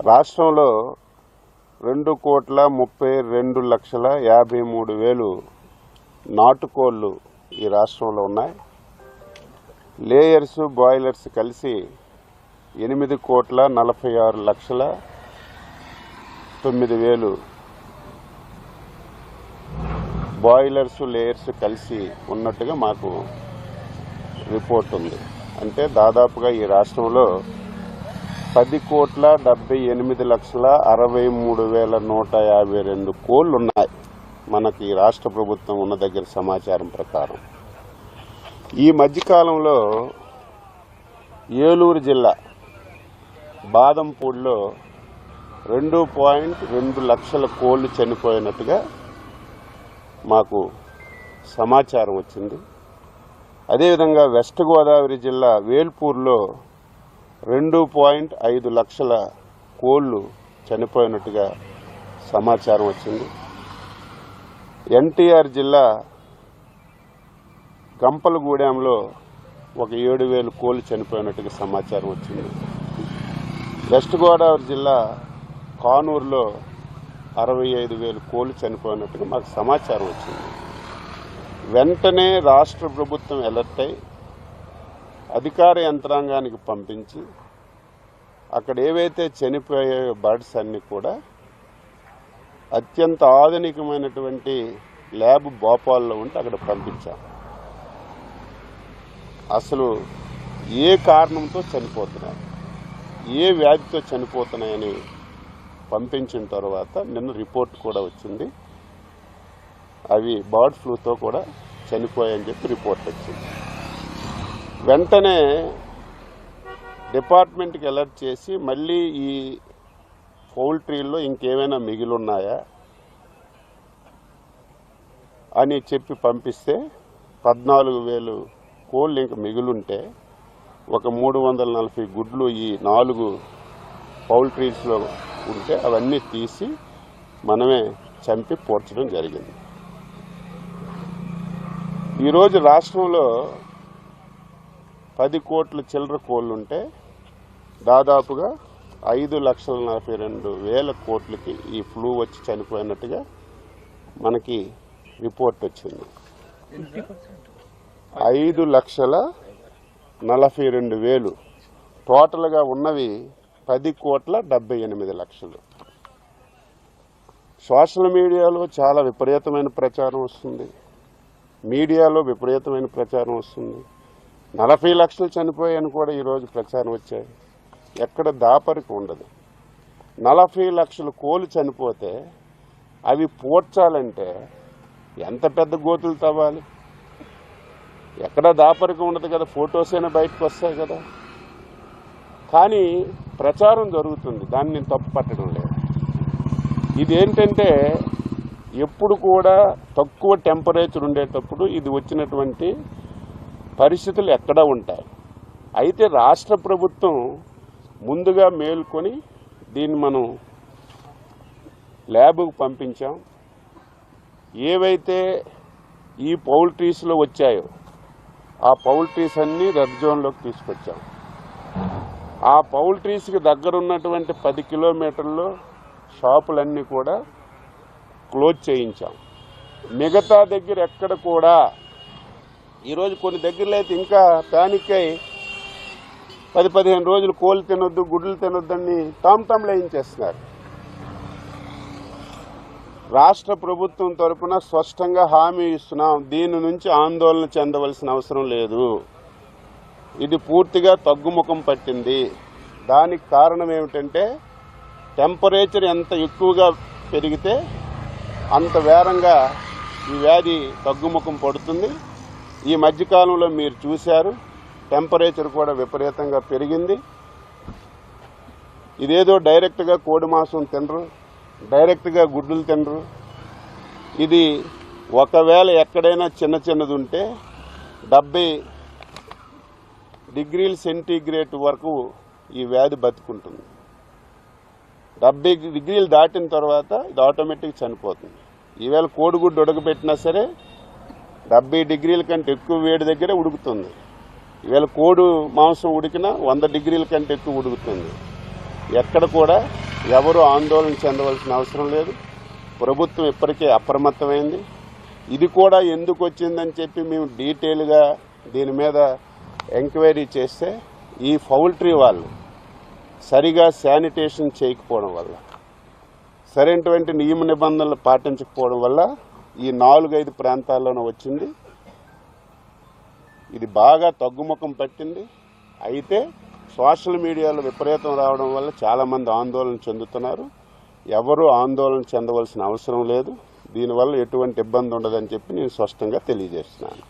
రాష్ట్రంలో 2,32,53,000 నాటుకోళ్లు ఈ రాష్ట్రంలో ఉన్నాయి. లేయర్స్ బాయిలర్స్ కలిసి 8,46,09,000 బాయిలర్స్ లేయర్స్ కలిసి ఉన్నట్టుగా మాకు రిపోర్ట్ ఉంది. అంటే దాదాపుగా ఈ రాష్ట్రంలో 10,78,63,152 కోళ్లు ఉన్నాయి. మనకి రాష్ట్ర ప్రభుత్వం ఉన్న దగ్గర సమాచారం ప్రకారం ఈ మధ్యకాలంలో ఏలూరు జిల్లా బాదంపూడిలో 2.2 లక్షల కోళ్లు చనిపోయినట్టుగా మాకు సమాచారం వచ్చింది. అదేవిధంగా వెస్ట్ గోదావరి జిల్లా వేల్పూర్లో 2.5 లక్షల కోళ్లు చనిపోయినట్టుగా సమాచారం వచ్చింది. ఎన్టీఆర్ జిల్లా గంపలగూడెంలో ఒక 7,000 కోళ్లు చనిపోయినట్టుగా సమాచారం వచ్చింది. వెస్ట్ గోదావరి జిల్లా కానూరులో 65,000 కోళ్లు చనిపోయినట్టుగా మాకు సమాచారం వచ్చింది. వెంటనే రాష్ట్ర ప్రభుత్వం అలర్ట్ అయి అధికార యంత్రాంగానికి పంపించి అక్కడ ఏవైతే చనిపోయే బర్డ్స్ అన్నీ కూడా అత్యంత ఆధునికమైనటువంటి ల్యాబ్ భోపాల్లో ఉంటే అక్కడ పంపించాం. అసలు ఏ కారణంతో చనిపోతున్నాయి, ఏ వ్యాధితో చనిపోతున్నాయని పంపించిన తర్వాత నిన్న రిపోర్ట్ కూడా వచ్చింది. అవి బర్డ్ ఫ్లూతో కూడా చనిపోయాయని చెప్పి రిపోర్ట్ వచ్చింది. వెంటనే డిపార్ట్మెంట్కి అలర్ట్ చేసి మళ్ళీ ఈ పౌల్ట్రీల్లో ఇంకేమైనా మిగిలిన్నాయా అని చెప్పి పంపిస్తే 14,000 కోళ్ళు ఇంక మిగిలుంటే ఒక 340 గుడ్లు ఈ 4 పౌల్ట్రీస్లో ఉంటే అవన్నీ తీసి మనమే చంపి పోర్చడం జరిగింది. ఈరోజు రాష్ట్రంలో 10 కోట్ల చిల్లర కోళ్ళుంటే దాదాపుగా 5,42,000 కోట్లకి ఈ ఫ్లూ వచ్చి చనిపోయినట్టుగా మనకి రిపోర్ట్ వచ్చింది. 5,42,000 టోటల్గా ఉన్నవి 10,78,00,000. సోషల్ మీడియాలో చాలా విపరీతమైన ప్రచారం వస్తుంది, మీడియాలో విపరీతమైన ప్రచారం వస్తుంది. 40 లక్షలు చనిపోయాయని కూడా ఈరోజు ప్రచారం వచ్చాయి. ఎక్కడ దాపరికి ఉండదు. 40 లక్షల కోళ్ళు చనిపోతే అవి పోడ్చాలంటే ఎంత పెద్ద గోతులు తవ్వాలి? ఎక్కడ దాపరికి ఉండదు కదా, ఫొటోస్ అయినా బయటకు వస్తాయి కదా. కానీ ప్రచారం జరుగుతుంది, దాన్ని నేను తప్పు పట్టడం లేదు. ఇదేంటంటే ఎప్పుడు కూడా తక్కువ టెంపరేచర్ ఉండేటప్పుడు ఇది వచ్చినటువంటి పరిస్థితులు ఎక్కడా ఉంటాయి. అయితే రాష్ట్ర ప్రభుత్వం ముందుగా మేల్కొని దీన్ని మనం ల్యాబ్కు పంపించాం. ఏవైతే ఈ పౌల్ట్రీస్లో వచ్చాయో ఆ పౌల్ట్రీస్ అన్నీ రెడ్ జోన్లోకి తీసుకొచ్చాం. ఆ పౌల్ట్రీస్కి దగ్గరున్నటువంటి 10 కిలోమీటర్లో షాపులన్నీ కూడా క్లోజ్ చేయించాం. మిగతా దగ్గర ఎక్కడ కూడా ఈరోజు కొన్ని దగ్గరలో అయితే ఇంకా ప్యానిక్ అయి 10-15 రోజులు కోళ్ళు తినొద్దు, గుడ్లు తినొద్దని టామ్ వేయించేస్తున్నారు. రాష్ట్ర ప్రభుత్వం తరఫున స్పష్టంగా హామీ ఇస్తున్నాం, దీని నుంచి ఆందోళన చెందవలసిన అవసరం లేదు. ఇది పూర్తిగా తగ్గుముఖం పట్టింది. దానికి కారణం ఏమిటంటే టెంపరేచర్ ఎంత ఎక్కువగా పెరిగితే అంత వేగంగా ఈ వ్యాధి తగ్గుముఖం పడుతుంది. ఈ మధ్యకాలంలో మీరు చూశారు, టెంపరేచర్ కూడా విపరీతంగా పెరిగింది. ఇదేదో డైరెక్ట్గా కోడి మాంసం తినరు, డైరెక్ట్గా గుడ్లు తినరు. ఇది ఒకవేళ ఎక్కడైనా చిన్నది ఉంటే 70 డిగ్రీల సెంటీగ్రేడ్ వరకు ఈ వ్యాధి బతుకుంటుంది. 70 డిగ్రీలు దాటిన తర్వాత ఇది ఆటోమేటిక్ చనిపోతుంది. ఈవేళ కోడిగుడ్డు ఉడకబెట్టినా సరే 70 డిగ్రీల కంటే ఎక్కువ వేడి దగ్గరే ఉడుకుతుంది. ఈవేళ కోడి మాంసం ఉడికినా 100 డిగ్రీల కంటే ఎక్కువ ఉడుకుతుంది. ఎక్కడ కూడా ఎవరు ఆందోళన చెందవలసిన అవసరం లేదు. ప్రభుత్వం ఇప్పటికే అప్రమత్తమైంది. ఇది కూడా ఎందుకు వచ్చిందని చెప్పి మేము డీటెయిల్గా దీని మీద ఎంక్వైరీ చేస్తే ఈ పౌల్ట్రీ వాళ్ళు సరిగా శానిటేషన్ చేయకపోవడం వల్ల, సరైనటువంటి నియమ నిబంధనలు పాటించకపోవడం వల్ల ఈ 4-5 ప్రాంతాల్లోనే వచ్చింది. ఇది బాగా తగ్గుముఖం పట్టింది. అయితే సోషల్ మీడియాలో విపరీతం రావడం వల్ల చాలామంది ఆందోళన చెందుతున్నారు. ఎవరూ ఆందోళన చెందవలసిన అవసరం లేదు. దీనివల్ల ఎటువంటి ఇబ్బంది ఉండదని చెప్పి నేను స్పష్టంగా తెలియజేస్తున్నాను.